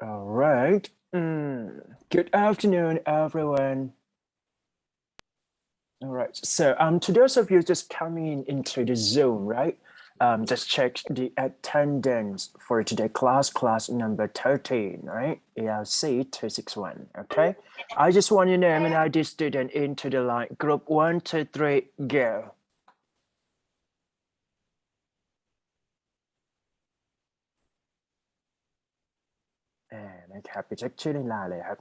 All right. Good afternoon, everyone. All right. So to those of you just coming into the Zoom, right? Just check the attendance for today class number 13, right? ELC 261. Okay. I just want your name and ID student into the line. Group 1, 2, 3, go.นะครับไปเช็คชื่อในไลน์เลยครับ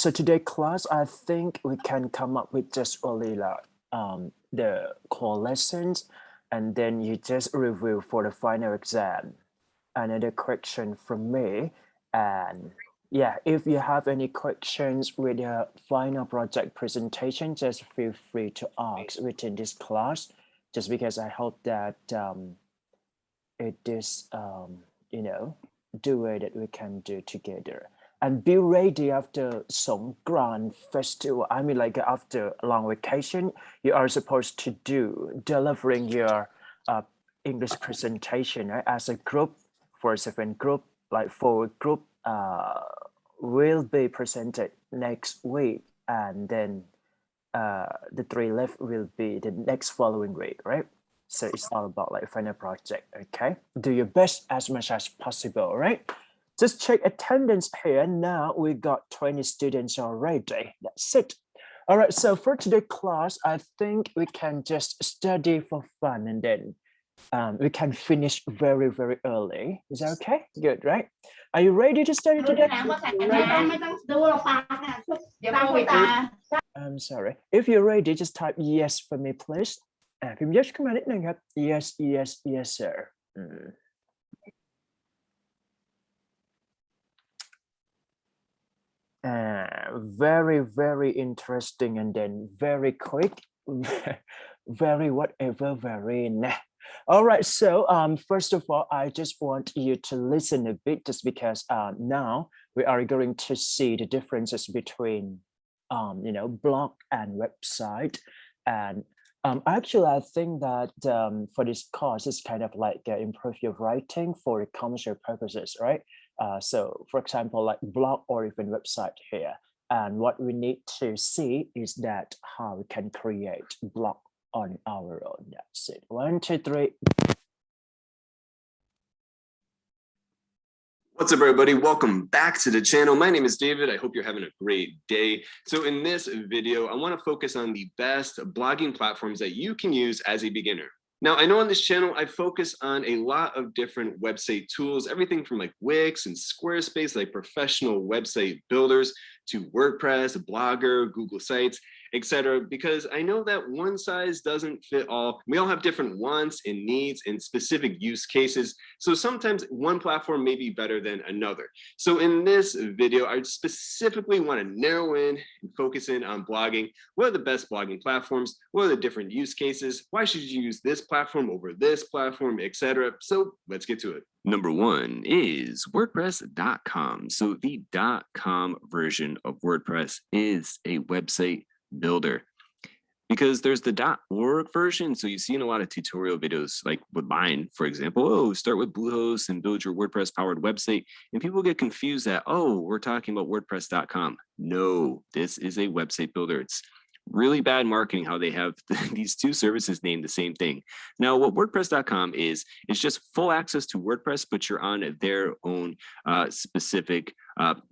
So today class, I think we can come up with just only like the core lessons, and then you just review for the final exam. Another question from me, and yeah, if you have any questions with the final project presentation, just feel free to ask within this class, just because I hope that it is the way that we can do together. And be ready after Songkran festival. I mean, like after a long vacation, you are supposed to do delivering your English presentation, right? As a group, for a 7 group, like 4 group will be presented next week. And then the 3 left will be the next following week, right? So it's all about like final project, okay? Do your best as much as possible, right? Just check attendance here. Now we got 20 students already. That's it. All right, so for today's class, I think we can just study for fun and then we can finish very, very early. Is that okay? Good, right? Are you ready to study today? I'm sorry. If you're ready, just type yes for me, please. พิมพ์ yes ขึ้นมานิดนึงครับ yes yes yes sir very, very interesting and then very quick, very whatever, very nah. All right, so first of all, I just want you to listen a bit just because now we are going to see the differences between blog and website. And actually, I think that for this course, it's kind of like improve your writing for commercial purposes, right? So for example, like blog or even website here. And what we need to see is that how we can create blog on our own. That's it. 1, 2, 3. What's up, everybody? Welcome back to the channel. My name is David. I hope you're having a great day. So in this video, I want to focus on the best blogging platforms that you can use as a beginner. Now, I know on this channel, I focus on a lot of different website tools, everything from like Wix and Squarespace, like professional website builders, to WordPress, Blogger, Google Sites, etc. Because I know that one size doesn't fit all. We all have different wants and needs and specific use cases. So sometimes one platform may be better than another. So in this video, I specifically want to narrow in and focus in on blogging. What are the best blogging platforms? What are the different use cases? Why should you use this platform over this platform, etc.? So let's get to it. Number 1 is WordPress.com. So the .com version of WordPress is a website builder, because there's the .org version. So you see in a lot of tutorial videos, like with mine, for example, start with Bluehost and build your WordPress powered website. And people get confused that, we're talking about WordPress.com. No, this is a website builder. It's really bad marketing how they have these two services named the same thing. Now, what WordPress.com is just full access to WordPress, but you're on their own specific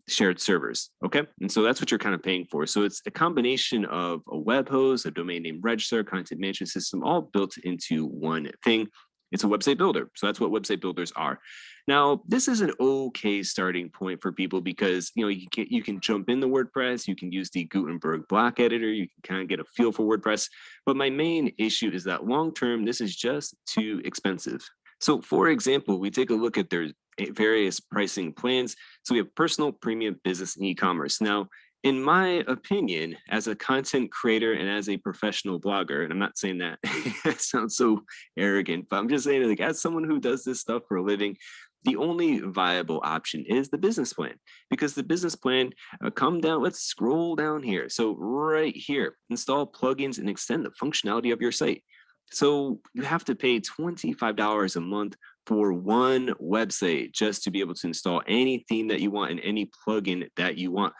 shared servers, okay? And so that's what you're kind of paying for. So it's a combination of a web host, a domain name registrar, content management system, all built into one thing. It's a website builder. So that's what website builders are. Now, this is an okay starting point for people because you can jump into WordPress, you can use the Gutenberg block editor, you can kind of get a feel for WordPress. But my main issue is that long-term, this is just too expensive. So for example, we take a look at their various pricing plans. So we have personal, premium, business, and e-commerce. Now, in my opinion, as a content creator and as a professional blogger, and I'm not saying that that sounds so arrogant, but I'm just saying, like, as someone who does this stuff for a living, the only viable option is the business plan, because the business plan, come down, let's scroll down here. So right here, install plugins and extend the functionality of your site. So you have to pay $25 a month for one website just to be able to install any theme that you want and any plugin that you want.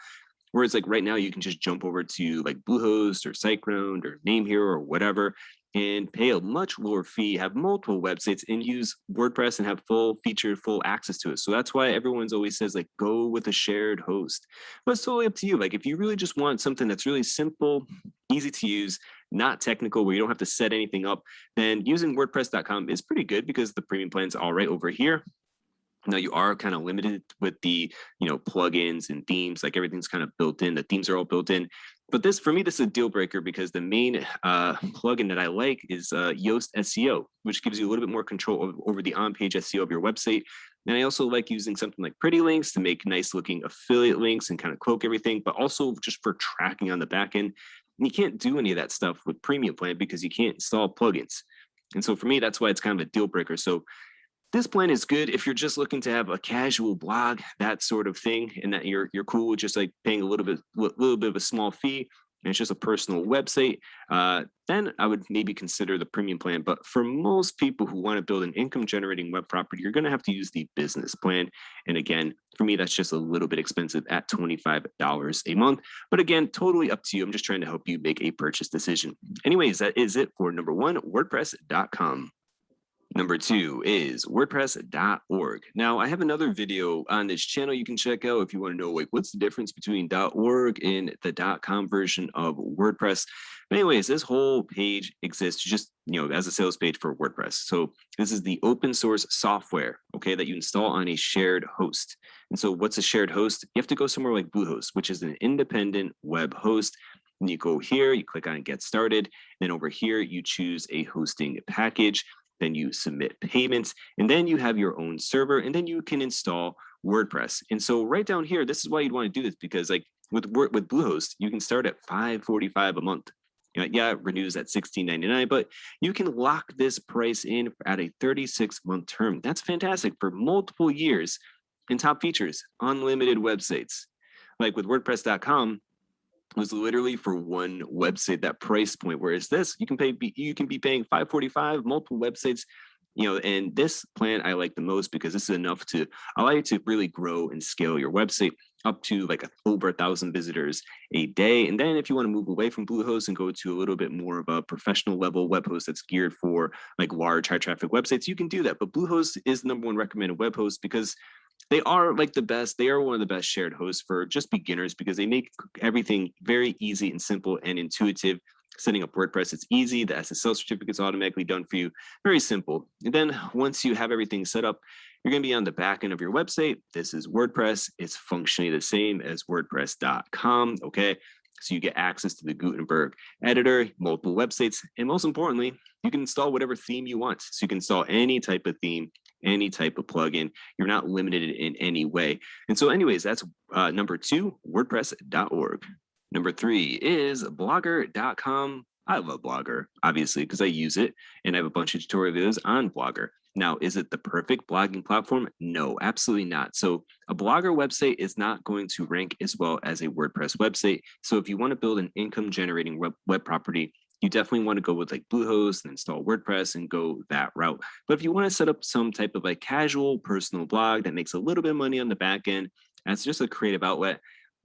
Whereas like right now, you can just jump over to like Bluehost or SiteGround or Name Hero or whatever and pay a much lower fee, have multiple websites, and use WordPress and have full access to it. So that's why everyone's always says like go with a shared host. But it's totally up to you. Like if you really just want something that's really simple, easy to use, not technical, where you don't have to set anything up, then using WordPress.com is pretty good because the premium plan's all right over here. Now you are kind of limited with the, plugins and themes, like everything's kind of built in. The themes are all built in. But this, for me, this is a deal breaker because the main plugin that I like is Yoast SEO, which gives you a little bit more control over the on-page SEO of your website. And I also like using something like Pretty Links to make nice looking affiliate links and kind of cloak everything, but also just for tracking on the back end. And you can't do any of that stuff with Premium Plan because you can't install plugins. And so for me, that's why it's kind of a deal breaker. So this plan is good if you're just looking to have a casual blog, that sort of thing, and that you're cool with just like paying a little bit of a small fee, and it's just a personal website. Then I would maybe consider the premium plan. But for most people who want to build an income generating web property, you're going to have to use the business plan. And again, for me, that's just a little bit expensive at $25 a month. But again, totally up to you. I'm just trying to help you make a purchase decision. Anyways, that is it for number one, WordPress.com. Number two is WordPress.org. Now, I have another video on this channel you can check out if you want to know like what's the difference between .org and the .com version of WordPress. But anyways, this whole page exists just as a sales page for WordPress. So this is the open source software, okay, that you install on a shared host. And so what's a shared host? You have to go somewhere like Bluehost, which is an independent web host. And you go here, you click on Get Started. Then over here, you choose a hosting package. Then you submit payments, and then you have your own server, and then you can install WordPress. And so right down here, this is why you'd want to do this, because like with Bluehost, you can start at $5.45 a month. Yeah, it renews at $16.99, but you can lock this price in at a 36-month term. That's fantastic for multiple years. And top features, unlimited websites. Like with WordPress.com, was literally for one website, that price point. Whereas this, you can be paying $5.45, multiple websites, and this plan I like the most because this is enough to allow you to really grow and scale your website up to like over 1,000 visitors a day. And then if you want to move away from Bluehost and go to a little bit more of a professional level web host that's geared for like large high traffic websites, you can do that. But Bluehost is the number one recommended web host because they are like the best. They are one of the best shared hosts for just beginners because they make everything very easy and simple and intuitive. Setting up WordPress, it's easy. The SSL certificate's automatically done for you. Very simple. And then once you have everything set up, you're going to be on the back end of your website. This is WordPress. It's functionally the same as WordPress.com. Okay. So you get access to the Gutenberg editor, multiple websites, and most importantly, you can install whatever theme you want. So you can install any type of theme, any type of plugin. You're not limited in any way. And so anyways, that's number two, WordPress.org. Number three is Blogger.com. I love Blogger, obviously, because I use it and I have a bunch of tutorial videos on Blogger. Now, is it the perfect blogging platform? No, absolutely not. So a Blogger website is not going to rank as well as a WordPress website. So if you want to build an income generating web property, you definitely want to go with like Bluehost and install WordPress and go that route. But if you want to set up some type of like casual personal blog that makes a little bit of money on the back end, that's just a creative outlet,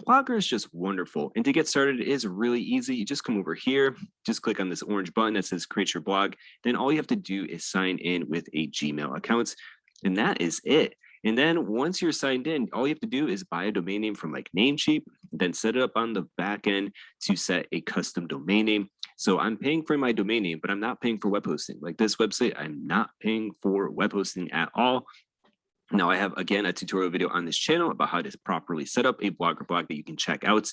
Blogger is just wonderful. And to get started, it is really easy. You just come over here, just click on this orange button that says create your blog. Then all you have to do is sign in with a Gmail account. And that is it. And then once you're signed in, all you have to do is buy a domain name from like Namecheap, then set it up on the back end to set a custom domain name. So I'm paying for my domain name, but I'm not paying for web hosting. Like this website, I'm not paying for web hosting at all. Now I have, again, a tutorial video on this channel about how to properly set up a Blogger blog that you can check out,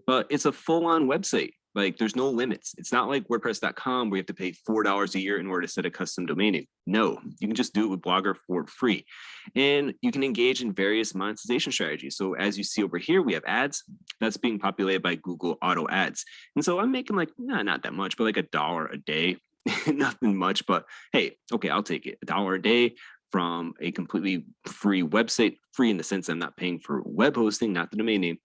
but it's a full-on website. Like there's no limits. It's not like WordPress.com where you have to pay $4 a year in order to set a custom domain name. No, you can just do it with Blogger for free. And you can engage in various monetization strategies. So as you see over here, we have ads that's being populated by Google Auto Ads. And so I'm making like, not that much, but like $1 a day. Nothing much, but hey, okay, I'll take it. $1 a day from a completely free website, free in the sense I'm not paying for web hosting, not the domain name.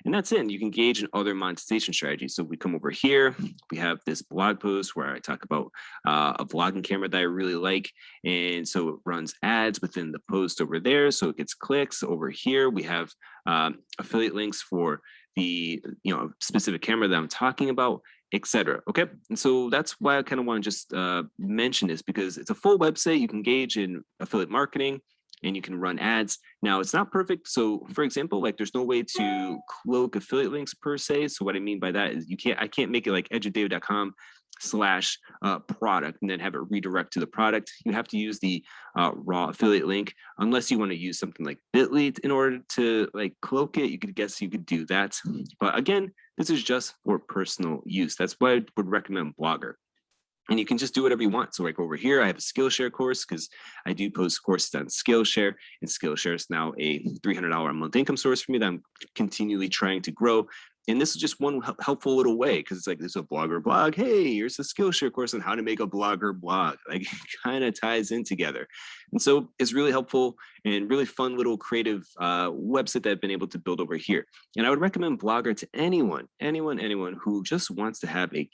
And that's it. And you can engage in other monetization strategies. So we come over here, we have this blog post where I talk about a vlogging camera that I really like. And so it runs ads within the post over there. So it gets clicks. Over here, we have affiliate links for the specific camera that I'm talking about, etc. Okay, and so that's why I kind of want to just mention this, because it's a full website. You can engage in affiliate marketing and you can run ads. Now it's not perfect. So for example, like there's no way to cloak affiliate links per se. So what I mean by that is I can't make it like edgeofdavid.com/product and then have it redirect to the product. You have to use the raw affiliate link, unless you want to use something like Bitly in order to like cloak it. You could do that. But again, this is just for personal use. That's why I would recommend Blogger. And you can just do whatever you want. So like over here, I have a Skillshare course because I do post courses on Skillshare, and Skillshare is now a $300 a month income source for me that I'm continually trying to grow. And this is just one helpful little way, because it's like, there's a Blogger blog. Hey, here's a Skillshare course on how to make a Blogger blog. Like it kind of ties in together. And so it's really helpful and really fun little creative website that I've been able to build over here. And I would recommend Blogger to anyone who just wants to have a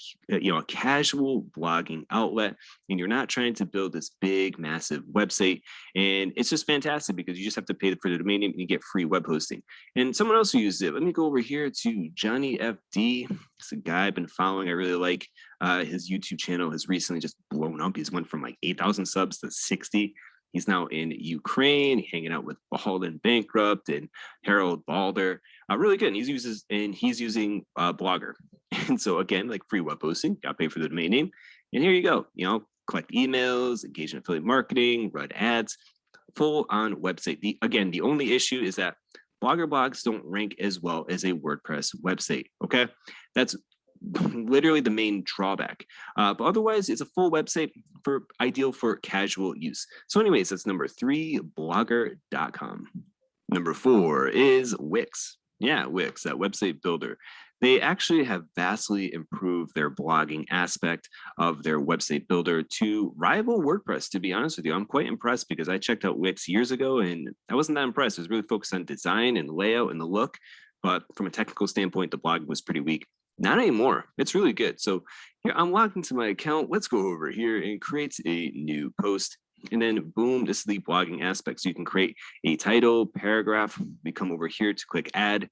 casual blogging outlet, and you're not trying to build this big, massive website. And it's just fantastic because you just have to pay for the domain name and you get free web hosting. And someone else who uses it, let me go over here to Johnny FD. It's a guy I've been following. I really like his YouTube channel has recently just blown up. He's went from like 8,000 subs to 60. He's now in Ukraine, hanging out with Bald and Bankrupt and Harold Balder. Really good. And he's using Blogger. And so again, like free web hosting, got to pay for the domain name. And here you go. Collect emails, engage in affiliate marketing, run ads, full on website. The only issue is that Blogger blogs don't rank as well as a WordPress website. Okay, that's literally the main drawback. But otherwise, it's a full website ideal for casual use. So anyways, that's number 3, blogger.com. Number 4 is Wix. Yeah, Wix, that website builder. They actually have vastly improved their blogging aspect of their website builder to rival WordPress, to be honest with you. I'm quite impressed because I checked out Wix years ago and I wasn't that impressed. It was really focused on design and layout and the look. But from a technical standpoint, the blog was pretty weak. Not anymore. It's really good. So here I'm logged into my account. Let's go over here and create a new post. And then boom, this is the blogging aspect. So you can create a title, paragraph. We come over here to click add.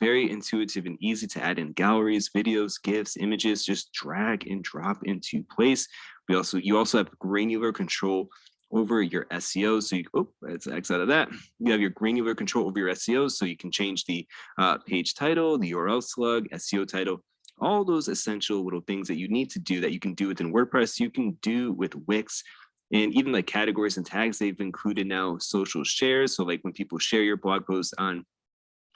Very intuitive and easy to add in galleries, videos, GIFs, images. Just drag and drop into place. You also have granular control over your SEO. So let's X out of that. You have your granular control over your SEO. So you can change the page title, the URL slug, SEO title, all those essential little things that you need to do that you can do within WordPress, you can do with Wix. And even like categories and tags, they've included now social shares. So like when people share your blog post on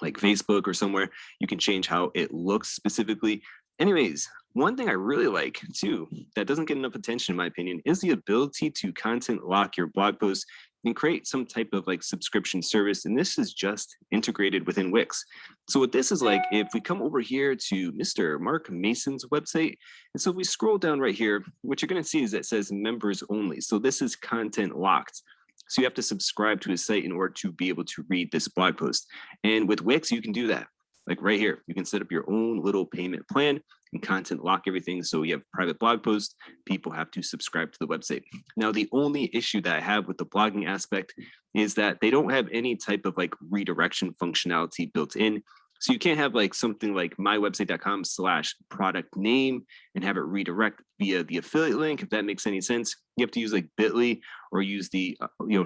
like Facebook or somewhere, you can change how it looks specifically. Anyways, one thing I really like too, that doesn't get enough attention in my opinion, is the ability to content lock your blog posts and create some type of like subscription service. And this is just integrated within Wix. So what this is like, if we come over here to Mr. Mark Mason's website, and so if we scroll down right here, what you're going to see is that it says members only. So this is content locked. So you have to subscribe to his site in order to be able to read this blog post. And with Wix, you can do that. Like right here, you can set up your own little payment plan and content lock everything. So you have private blog posts, people have to subscribe to the website. Now, the only issue that I have with the blogging aspect is that they don't have any type of like redirection functionality built in. So you can't have like something like mywebsite.com/product name and have it redirect via the affiliate link, if that makes any sense. You have to use like Bitly or use the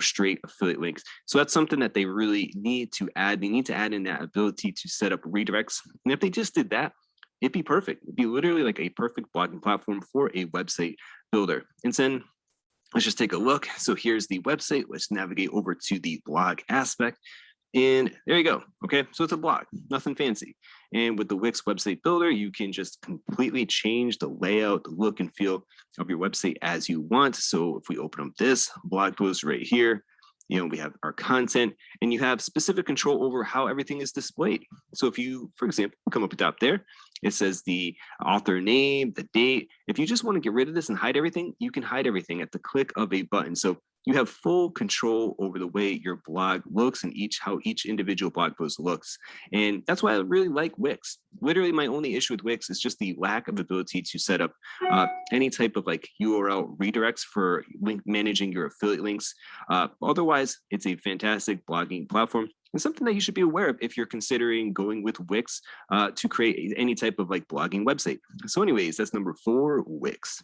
straight affiliate links. So that's something that they really need to add. They need to add in that ability to set up redirects. And if they just did that, it'd be perfect. It'd be literally like a perfect blogging platform for a website builder. And then let's just take a look. So here's the website. Let's navigate over to the blog aspect. And there you go. Okay, so it's a blog, nothing fancy. And with the Wix website builder, you can just completely change the layout, the look and feel of your website as you want. So if we open up this blog post right here, we have our content and you have specific control over how everything is displayed. So if you, for example, come up top there, it says the author name, the date. If you just want to get rid of this and hide everything, you can hide everything at the click of a button. So you have full control over the way your blog looks and how each individual blog post looks. And that's why I really like Wix. Literally, my only issue with Wix is just the lack of ability to set up any type of like URL redirects for managing your affiliate links. Otherwise, it's a fantastic blogging platform and something that you should be aware of if you're considering going with Wix to create any type of like blogging website. So anyways, that's number 4, Wix.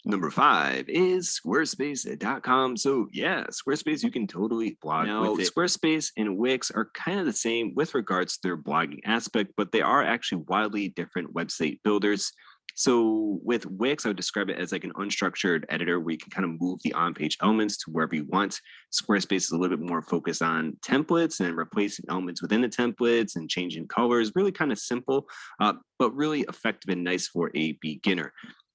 Number 5 is Squarespace.com. So yeah, Squarespace, you can totally blog with it. Squarespace and Wix are kind of the same with regards to their blogging aspect, but they are actually wildly different website builders. So with Wix, I would describe it as like an unstructured editor where you can kind of move the on-page elements to wherever you want. Squarespace is a little bit more focused on templates and replacing elements within the templates and changing colors. Really kind of simple, but really effective and nice for a beginner.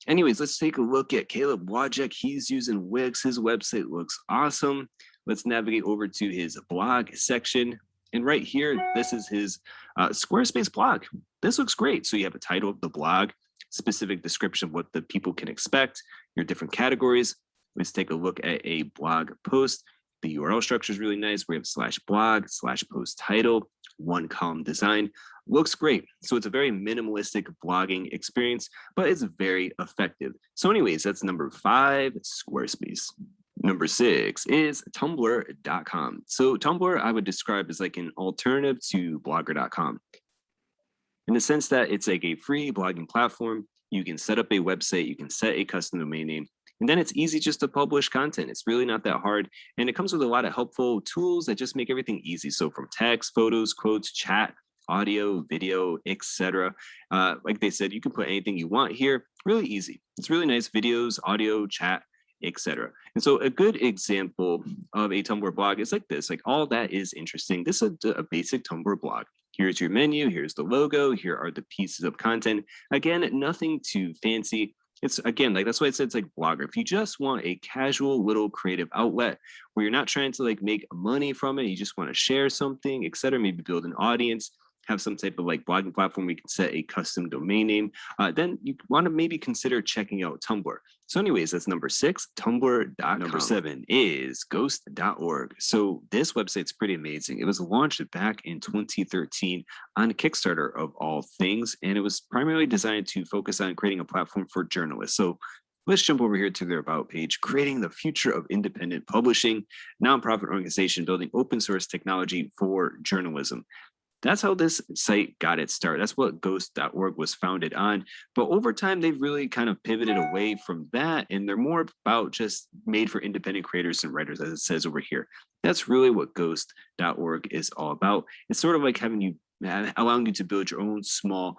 Anyways, let's take a look at Caleb Wojcik. He's using Wix. His website looks awesome. Let's navigate over to his blog section. And right here, this is his Squarespace blog. This looks great. So you have a title of the blog, specific description of what the people can expect, your different categories. Let's take a look at a blog post. The URL structure is really nice. We have /blog, /post title, 1-column design. Looks great. So it's a very minimalistic blogging experience, but it's very effective. So anyways, that's number 5, Squarespace. Number 6 is Tumblr.com. So Tumblr, I would describe as like an alternative to Blogger.com, in the sense that it's like a free blogging platform. You can set up a website, you can set a custom domain name, and then it's easy just to publish content. It's really not that hard. And it comes with a lot of helpful tools that just make everything easy. So from text, photos, quotes, chat, audio, video, etc. Like they said, you can put anything you want here. Really easy. It's really nice. Videos, audio, chat, etc. And so a good example of a Tumblr blog is like this. Like all that is interesting. This is a basic Tumblr blog. Here's your menu. Here's the logo. Here are the pieces of content. Again, nothing too fancy. It's again, like that's why I said it's like Blogger. If you just want a casual little creative outlet where you're not trying to like make money from it, you just want to share something, etc., maybe build an audience, have some type of like blogging platform where you can set a custom domain name, then you want to maybe consider checking out Tumblr. So anyways, that's number 6, Tumblr.com. Number 7 is ghost.org. So this website's pretty amazing. It was launched back in 2013 on Kickstarter of all things, and it was primarily designed to focus on creating a platform for journalists. So let's jump over here to their About page, creating the future of independent publishing, nonprofit organization building open source technology for journalism. That's how this site got its start. That's what ghost.org was founded on. But over time, they've really kind of pivoted away from that. And they're more about just made for independent creators and writers, as it says over here. That's really what ghost.org is all about. It's sort of like allowing you to build your own small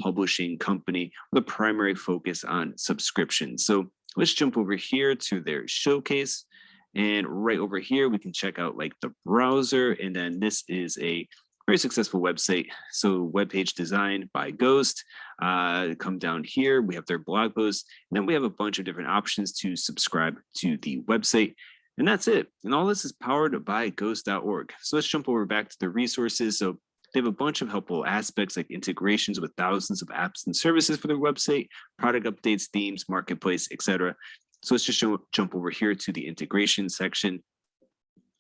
publishing company with a primary focus on subscription. So let's jump over here to their showcase. And right over here, we can check out like the browser. And then this is a very successful website. So web page design by Ghost. Come down here, we have their blog post, and then we have a bunch of different options to subscribe to the website. And that's it. And all this is powered by ghost.org. So let's jump over back to the resources. So they have a bunch of helpful aspects like integrations with thousands of apps and services for their website, product updates, themes, marketplace, etc. So let's just jump over here to the integration section.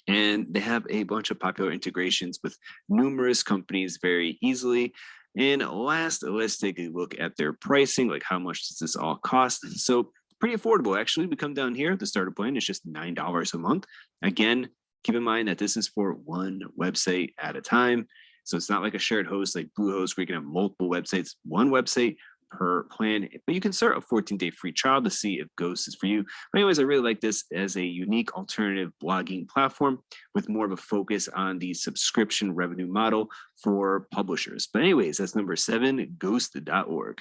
And they have a bunch of popular integrations with numerous companies very easily. And last, let's take a look at their pricing, like how much does this all cost? So pretty affordable, actually. We come down here, the starter plan is just $9 a month. Again, keep in mind that this is for one website at a time. So it's not like a shared host like Bluehost where you can have multiple websites, one website per plan, but you can start a 14-day free trial to see if Ghost is for you. But anyways, I really like this as a unique alternative blogging platform with more of a focus on the subscription revenue model for publishers. But anyways, that's number 7, ghost.org.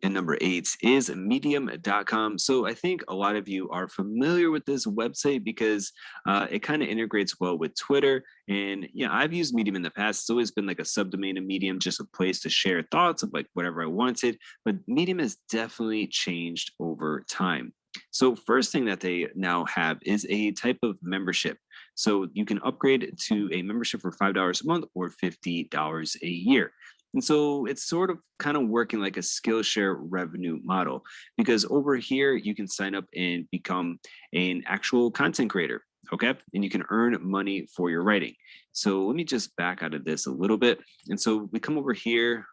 And number 8 is medium.com. So I think a lot of you are familiar with this website because it kind of integrates well with Twitter. And yeah, I've used Medium in the past. It's always been like a subdomain of Medium, just a place to share thoughts of like whatever I wanted. But Medium has definitely changed over time. So first thing that they now have is a type of membership. So you can upgrade to a membership for $5 a month or $50 a year. And so it's sort of kind of working like a Skillshare revenue model, because over here you can sign up and become an actual content creator. Okay. And you can earn money for your writing. So let me just back out of this a little bit. And so we come over here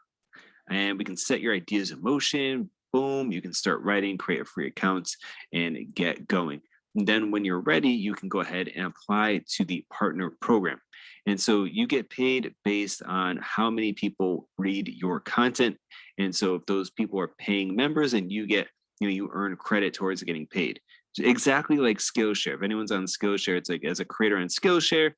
and we can set your ideas in motion. Boom, you can start writing, create a free account, and get going. And then when you're ready, you can go ahead and apply to the partner program. And so you get paid based on how many people read your content. And so if those people are paying members, and you get, you earn credit towards getting paid. Exactly like Skillshare. If anyone's on Skillshare, it's like as a creator on Skillshare,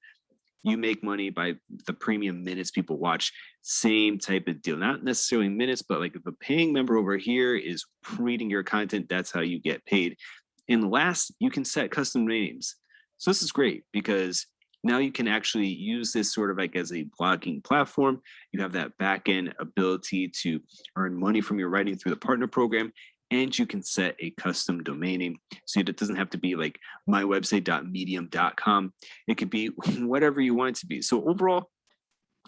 you make money by the premium minutes people watch. Same type of deal, not necessarily minutes, but like if a paying member over here is reading your content, that's how you get paid. And last, you can set custom names. So this is great because now you can actually use this sort of like as a blogging platform. You have that back end ability to earn money from your writing through the partner program, and you can set a custom domain name. So it doesn't have to be like mywebsite.medium.com. It could be whatever you want it to be. So overall,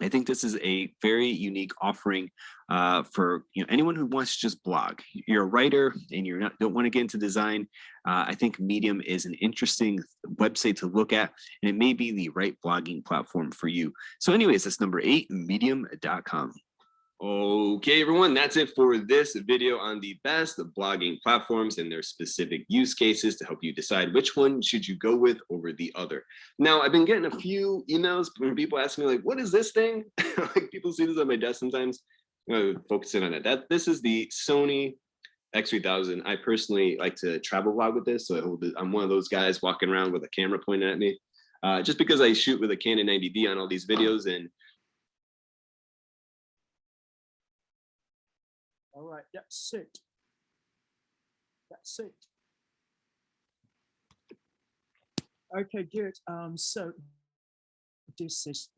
I think this is a very unique offering for anyone who wants to just blog. You're a writer and don't want to get into design. I think Medium is an interesting website to look at, and it may be the right blogging platform for you. So anyways, that's number 8, medium.com. Okay, everyone, that's it for this video on the best blogging platforms and their specific use cases to help you decide which one should you go with over the other. Now, I've been getting a few emails from people asking me like, what is this thing? Like people see this on my desk sometimes. Focusing on it. This is the Sony X3000. I personally like to travel vlog with this. So I'm one of those guys walking around with a camera pointed at me, just because I shoot with a Canon 90D on all these videos. And all right, that's it. That's it. Okay, good. So this is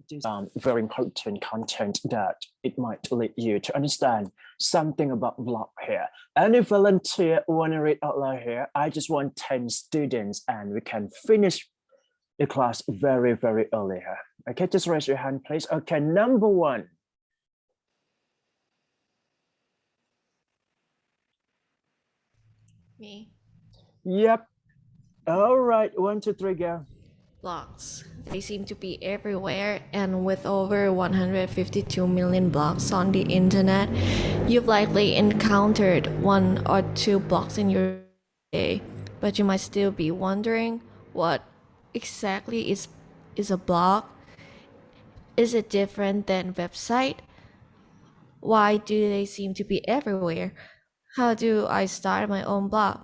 very important content that it might lead you to understand something about blog here. Any volunteer want to read Outlier here? I just want 10 students and we can finish the class very, very early here. Okay, just raise your hand, please. Okay, number 1. Me. Yep. All right, 1, 2, 3, go. Blogs. They seem to be everywhere, and with over 152 million blogs on the internet, you've likely encountered 1 or 2 blogs in your day. But you might still be wondering, what exactly is a blog? Is it different than website? Why do they seem to be everywhere? How do I start my own blog?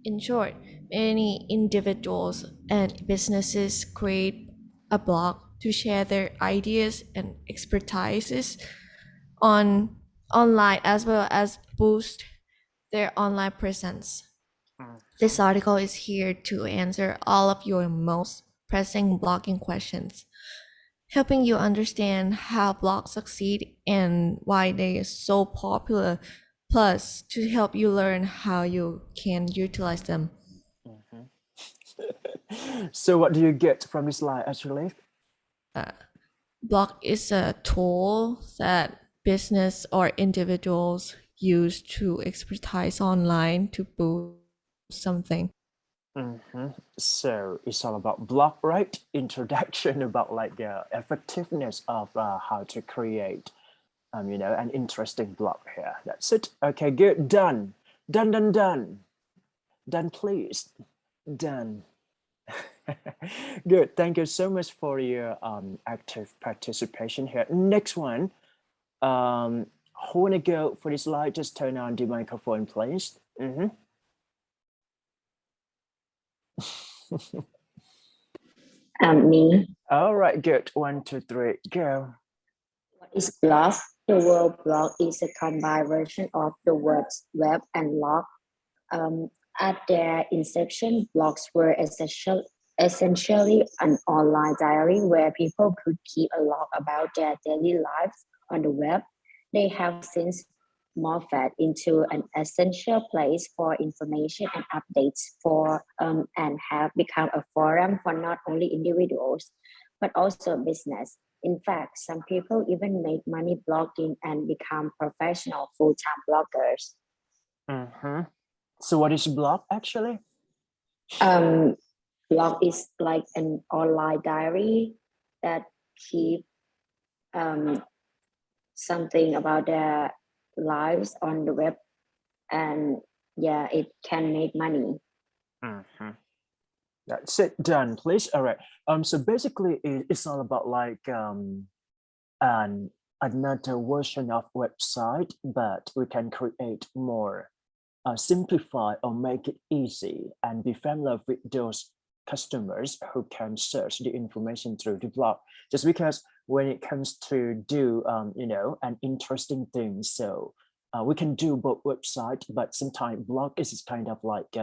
In short, many individuals and businesses create a blog to share their ideas and expertises online, as well as boost their online presence. This article is here to answer all of your most pressing blogging questions, helping you understand how blogs succeed and why they are so popular, plus to help you learn how you can utilize them. So what do you get from this slide actually? Blog is a tool that business or individuals use to expertise online to boost something. So it's all about blog, right? Introduction about like the effectiveness of how to create, an interesting blog here. That's it. Okay, good. Done. Done, done, done. Done, please. Done. Good. Thank you so much for your active participation here. Next one. Who wanna go for this slide? Just turn on the microphone, please. Me. All right, good. 1, 2, 3, go. What is blog? The word blog is a combined version of the words web and log. At their inception, blogs were essentially an online diary where people could keep a log about their daily lives on the web. They have since morphed into an essential place for information and updates and have become a forum for not only individuals but also business. In fact, some people even make money blogging and become professional full-time bloggers. So what is blog actually? Blog is like an online diary that keep something about their lives on the web, and yeah, it can make money. That's it, done, please. All right. So basically it's all about like another version of website, but we can create more, simplify or make it easy and be familiar with those customers who can search the information through the blog. Just because when it comes to do an interesting thing, so we can do both website, but sometimes blog is kind of like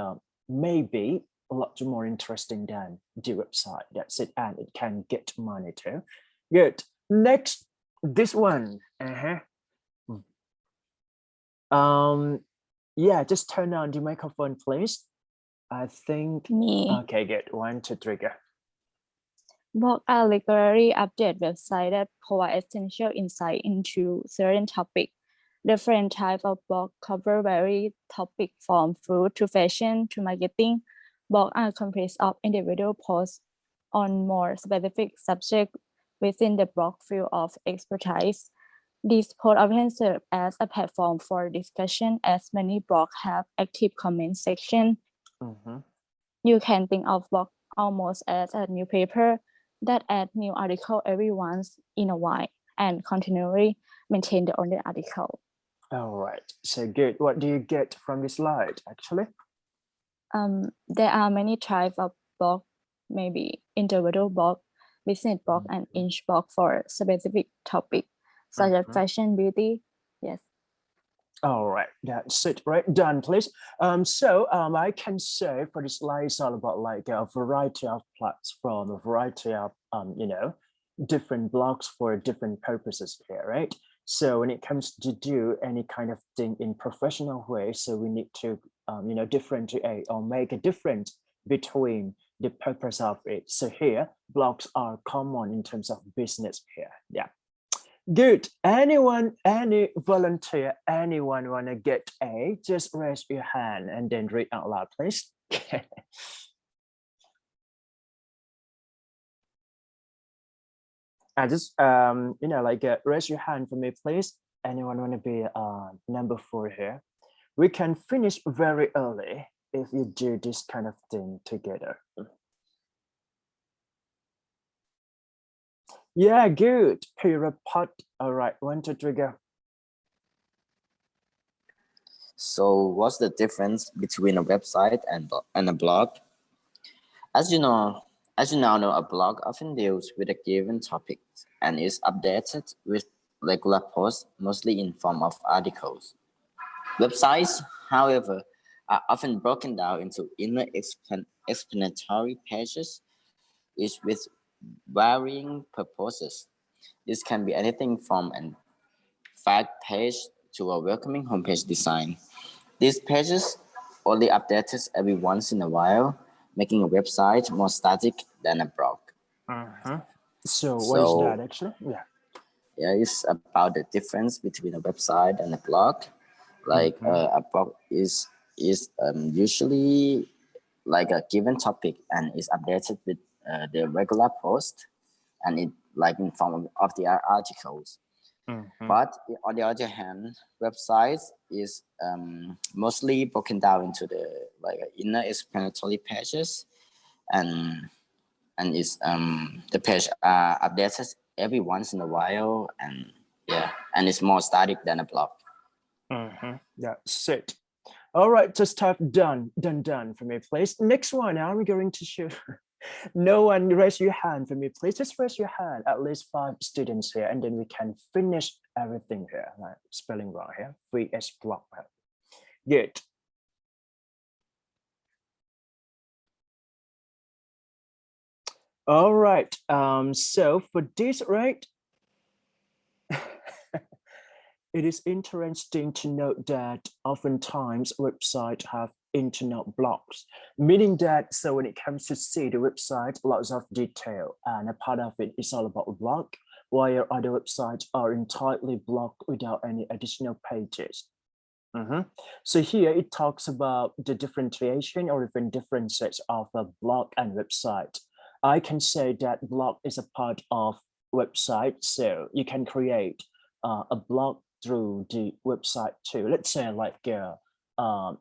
maybe a lot more interesting than the website. That's it, and it can get money too. Good. Next, this one. Yeah, just turn on the microphone, please. I think. Me. Okay, good. 1, 2, 3, go. Blog are regularly update website that provide essential insight into certain topic. Different type of blog cover varied topic from food to fashion to marketing. Blogs are comprised of individual posts on more specific subject within the blog field of expertise. These posts often serve as a platform for discussion, as many blogs have active comment section. You can think of blog almost as a newspaper that add new article every once in a while and continually maintain the only article. All right, so good. What do you get from this slide, actually? There are many types of blog, maybe individual blog, business blog, and niche blog for specific topic, such as fashion, beauty. Yes. All right, that's it. Right, done, please. So I can say for this slide, it's all about like a variety of platforms, a variety of different blogs for different purposes here, right? So when it comes to do any kind of thing in professional way, so we need to differentiate or make a difference between the purpose of it. So here, blogs are common in terms of business here. Yeah. Good. Anyone, any volunteer, anyone want to get A? Just raise your hand and then read out loud, please. I just raise your hand for me, please. Anyone want to be number 4 here? We can finish very early if you do this kind of thing together. Yeah, good. Period pot. All right, 1, 2, 3, go. So what's the difference between a website and a blog? As you now know, a blog often deals with a given topic and is updated with regular posts, mostly in form of articles. Websites, however, are often broken down into inner explanatory pages, each with varying purposes. This can be anything from a fact page to a welcoming homepage design. These pages only updated every once in a while, making a website more static than a blog. So what is that actually? Yeah, it's about the difference between a website and a blog. Like a blog is usually like a given topic and is updated with the regular post, and it like in form of the articles. But on the other hand, websites is mostly broken down into the like inner explanatory pages, and is the page are updated every once in a while, and and it's more static than a blog. That's it. All right, just type done for me, please. Next one, I'm going to show. No one raise your hand for me, please. Just raise your hand. At least 5 students here, and then we can finish everything here. Like spelling wrong here. VS block. Good. All right. So for this, right? It is interesting to note that oftentimes websites have internet blocks, meaning that so when it comes to see the website, lots of detail, and a part of it is all about blog. while other websites are entirely blocked without any additional pages. So here it talks about the differentiation or even differences of a blog and website. I can say that blog is a part of website, so you can create a blog through the website too. Let's say like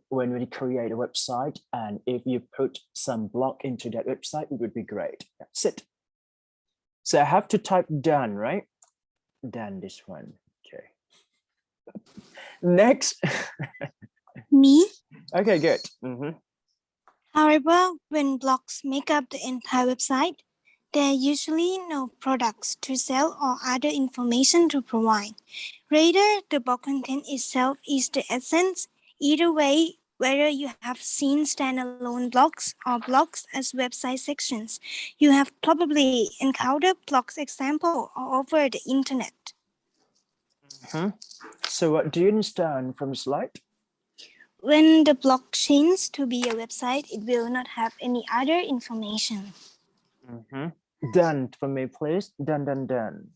when we create a website, and if you put some blog into that website, it would be great. That's it. So I have to type done, right? Done, this one. Okay. Next. Me? Okay, good. However, when blogs make up the entire website, there are usually no products to sell or other information to provide. Rather, the blog content itself is the essence. Either way, whether you have seen standalone blogs or blogs as website sections, you have probably encountered blogs example all over the internet. So what do you understand from the slide? When the blog changes to be a website, it will not have any other information. Done for me, please. Done.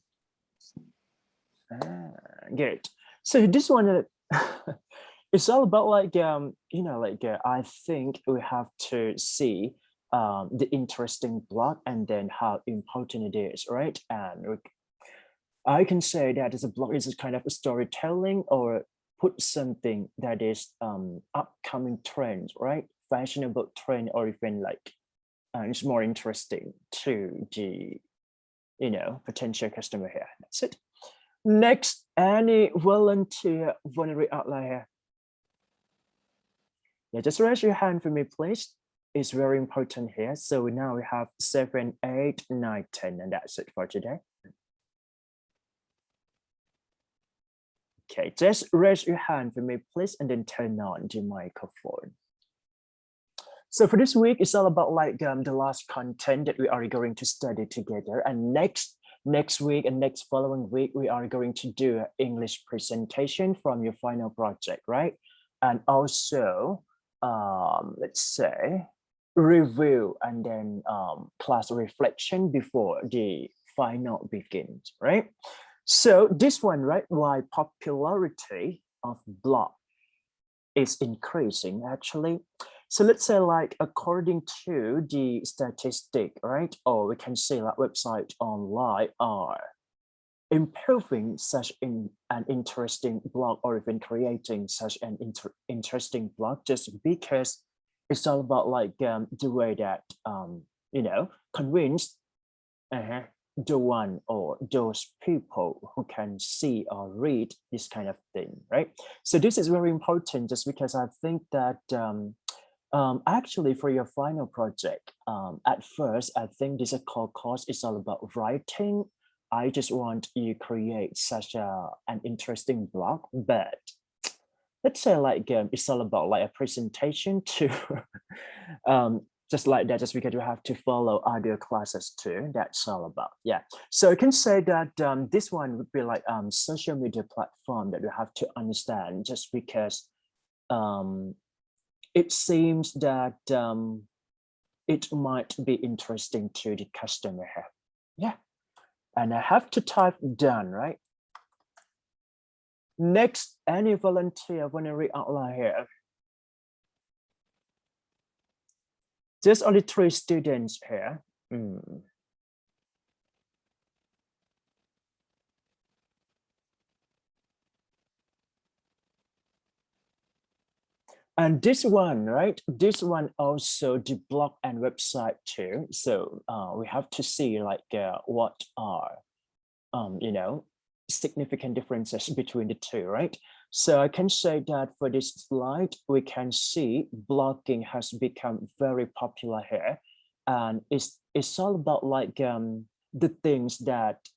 Good. So this one, it's all about like I think we have to see the interesting blog and then how important it is, right? And I can say that as a blog is a kind of a storytelling or put something that is upcoming trends, right? Fashionable trend, or even like it's more interesting to the potential customer here. That's it. Next, any volunteer want to read Outlier? Yeah, just raise your hand for me, please. It's very important here. So now we have 7, 8, 9, 10, and that's it for today. Okay, just raise your hand for me, please, and then turn on the microphone. So for this week, it's all about like the last content that we are going to study together. And next week and next following week, we are going to do an English presentation from your final project, right? And also, let's say, review and then class reflection before the final begins, right? So this one, right, why popularity of blog is increasing actually. So let's say like according to the statistic, right, or we can say like websites online are improving such an interesting blog or even creating such an interesting blog just because it's all about like the way that convince the one or those people who can see or read this kind of thing, right? So this is very important just because I think that actually for your final project, at first, I think this core course is all about writing. I just want you create such an interesting blog, but let's say like it's all about like a presentation to just like that, just because you have to follow other classes too. That's all about, yeah. So I can say that this one would be like social media platform that you have to understand just because it seems that it might be interesting to the customer here. Yeah, and I have to type done, right? Next, any volunteer want to read Outlier here? There's only 3 students here. And this one, right? This one also the blog and website too. So we have to see like what are, significant differences between the two, right? So I can say that for this slide, we can see blogging has become very popular here. And it's all about like the things that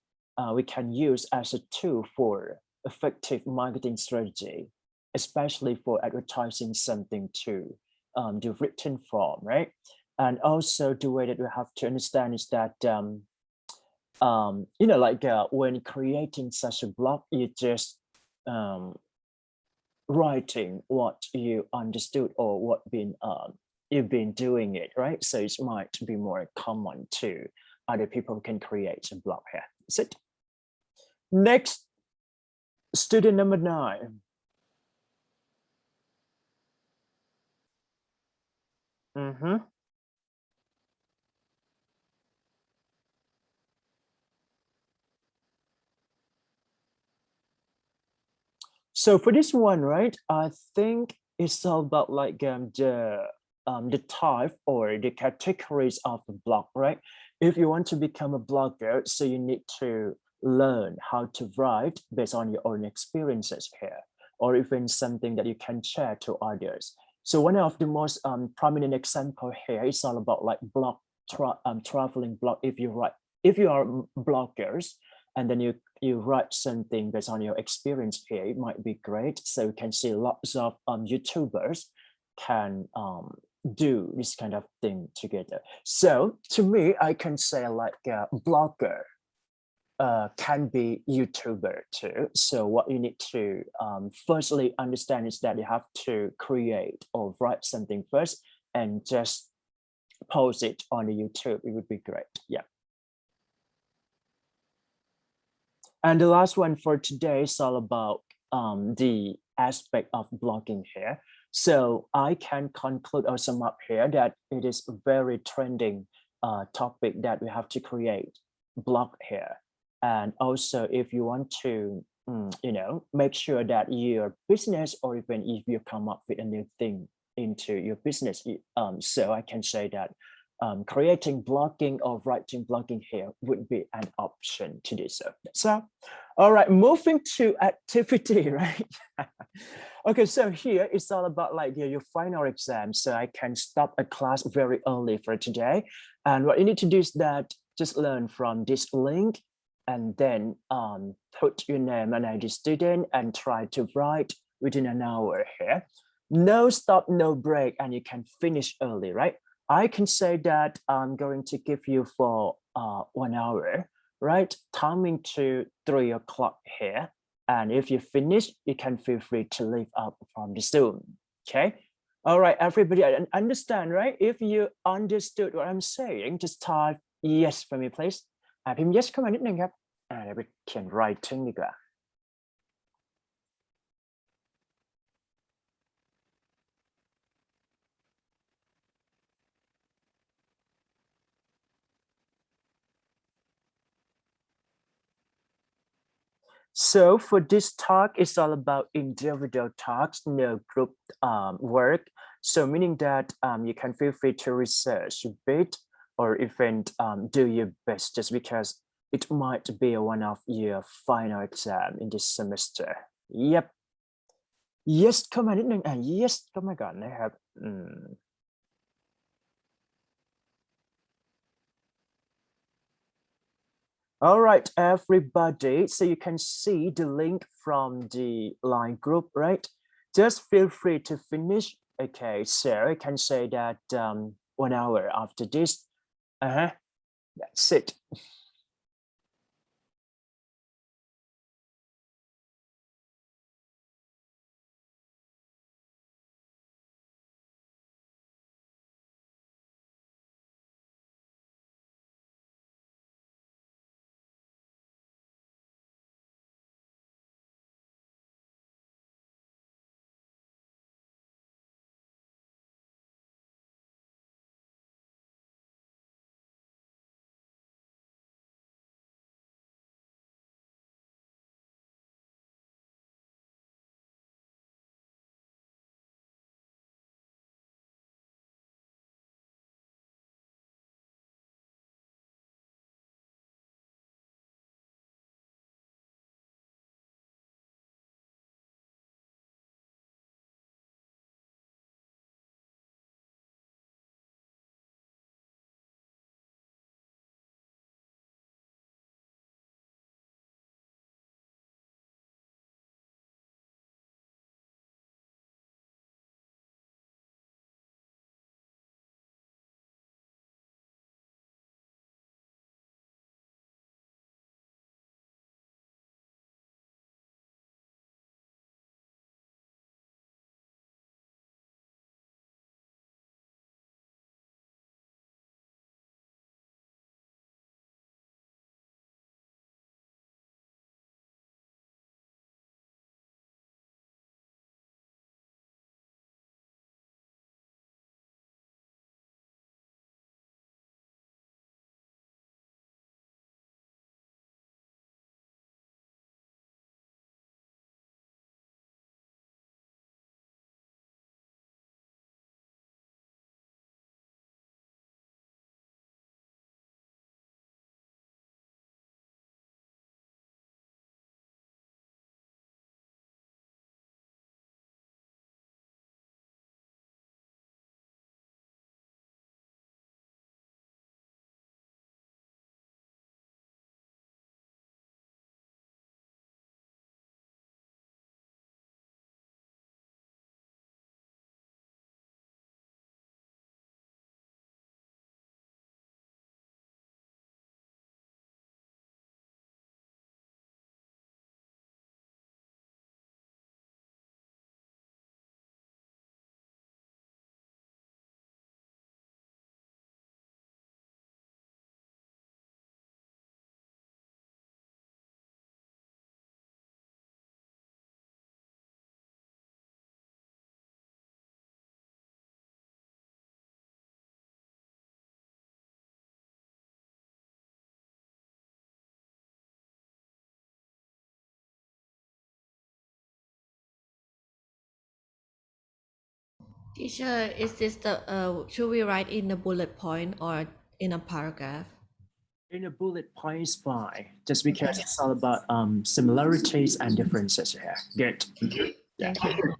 we can use as a tool for effective marketing strategy, especially for advertising something to the written form, right? And also the way that we have to understand is that when creating such a blog, you just writing what you understood or what you've been doing it, right? So it might be more common to other people who can create a blog here. That's it. Next, student number 9. So for this one, right, I think it's all about like the type or the categories of the blog, right? If you want to become a blogger, so you need to learn how to write based on your own experiences here, or even something that you can share to others. So one of the most prominent example here is all about like traveling blog. If you are bloggers, and then you write something based on your experience here, it might be great. So you can see lots of YouTubers can do this kind of thing together. So to me, I can say like a blogger can be YouTuber too. So what you need to firstly understand is that you have to create or write something first and just post it on the YouTube. It would be great. Yeah. And the last one for today is all about the aspect of blogging here. So I can conclude or sum up here that it is a very trending topic that we have to create blog here. And also if you want to, make sure that your business or even if you come up with a new thing into your business, so I can say that creating blogging or writing blogging here would be an option to do so. So, all right, moving to activity, right? Okay, so here it's all about like your final exam. So I can stop a class very early for today. And what you need to do is that just learn from this link and then put your name and ID student and try to write within an hour here. No stop, no break, and you can finish early, right? I can say that I'm going to give you for 1 hour, right? Timing to 3 o'clock here. And if you finish, you can feel free to leave out from the Zoom, okay? All right, everybody, I understand, right? If you understood what I'm saying, just type yes for me, please. พิมพ์ yes เข้ามานิดนึงครับเดี๋ยวไปเขียน writing ดีกว่า So for this talk, it's all about individual talks, no group work. So meaning that you can feel free to research a bit or even do your best just because it might be one of your final exam in this semester. Yep. Yes เข้ามานิดนึงyes เข้ามาก่อนนะครับAll right, everybody. So you can see the link from the line group, right? Just feel free to finish. Okay, so I can say that 1 hour after this. That's it. Teacher, is this the should we write in a bullet point or in a paragraph? In a bullet point is fine, just because it's all about similarities and differences here. Good. Yeah. Thank you.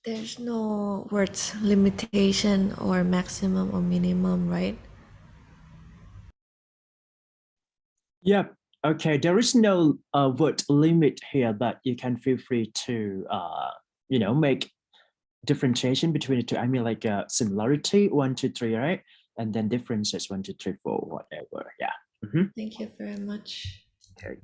There's no words limitation or maximum or minimum, right? Yep. Okay. There is no word limit here, but you can feel free to make differentiation between the two. I mean, like similarity 1, 2, 3, right? And then differences 1, 2, 3, 4, whatever. Yeah. Thank you very much. Okay.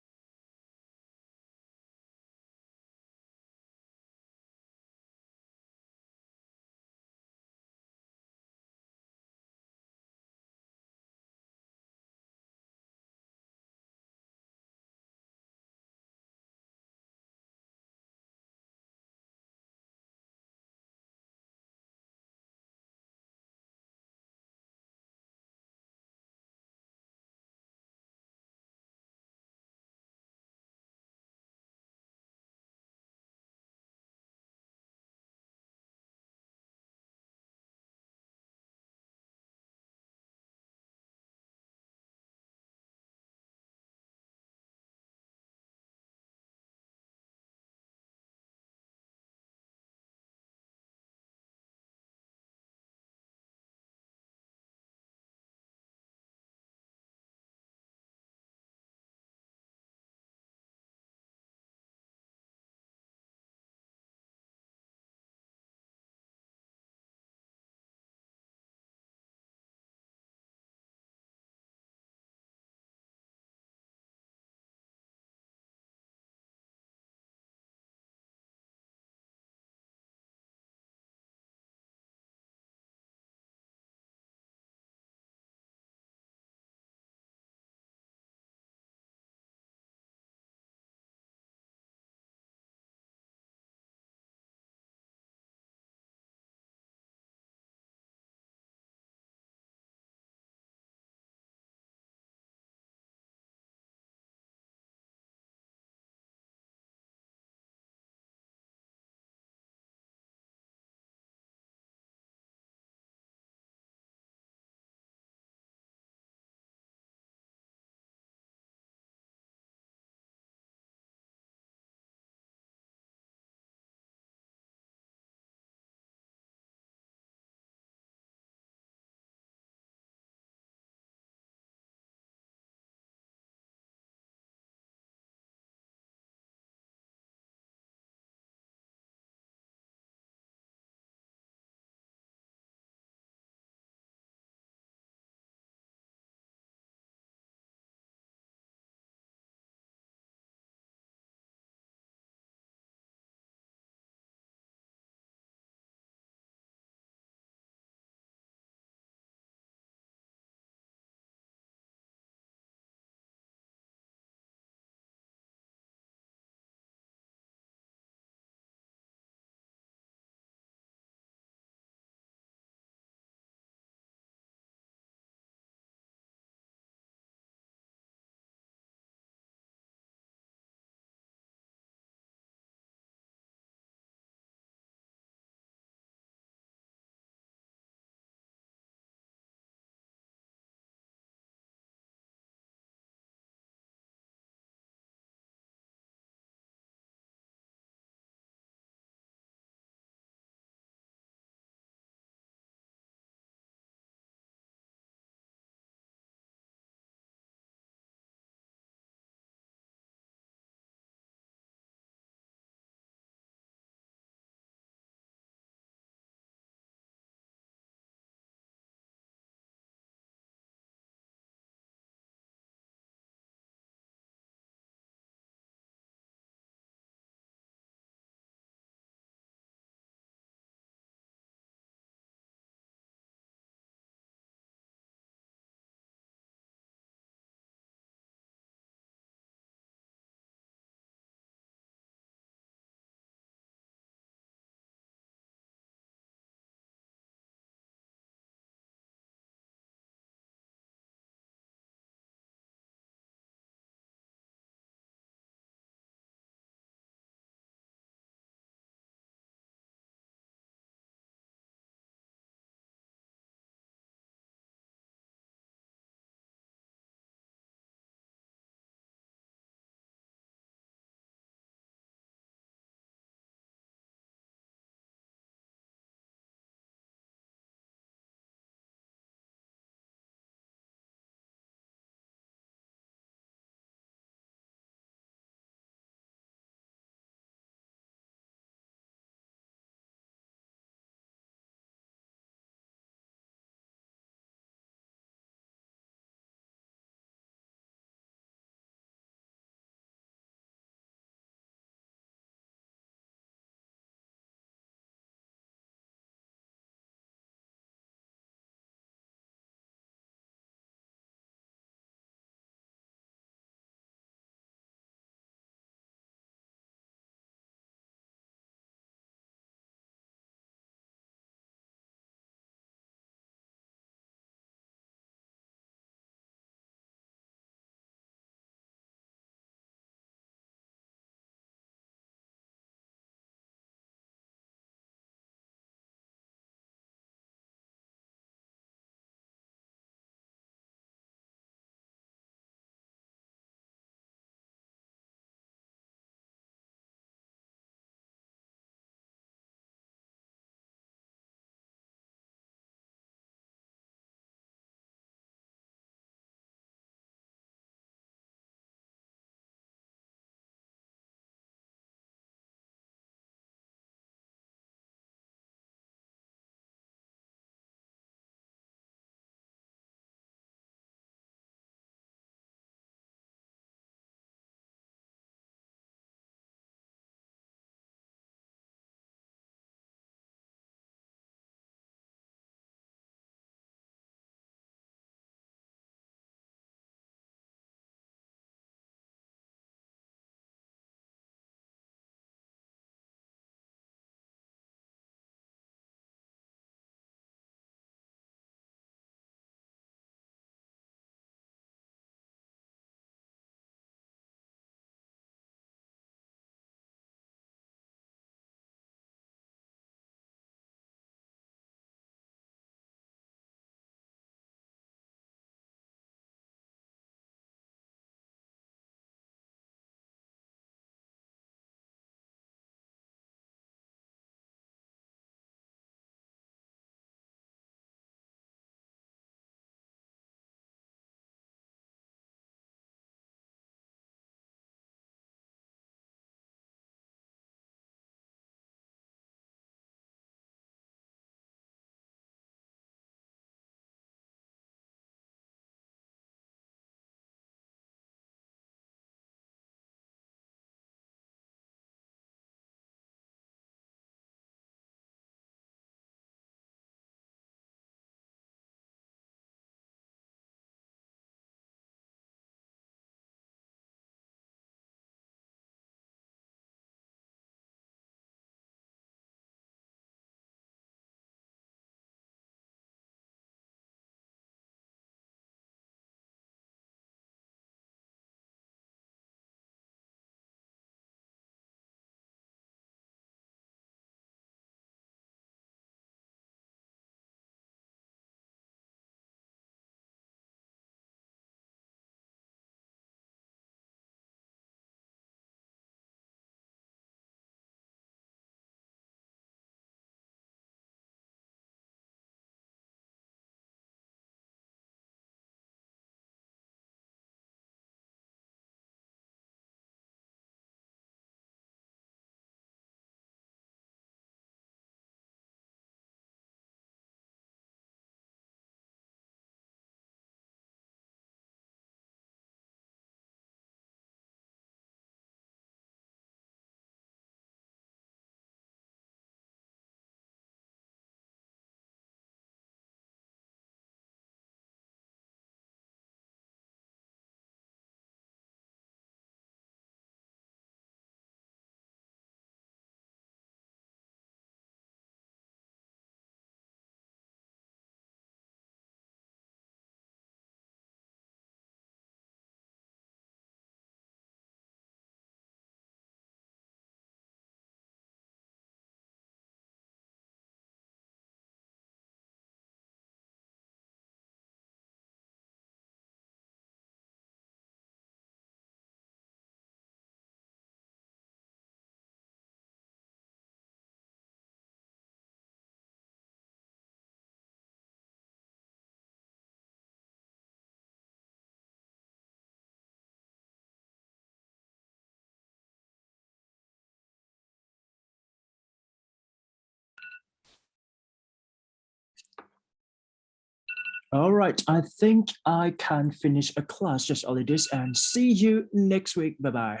All right, I think I can finish a class just only this and see you next week. Bye bye.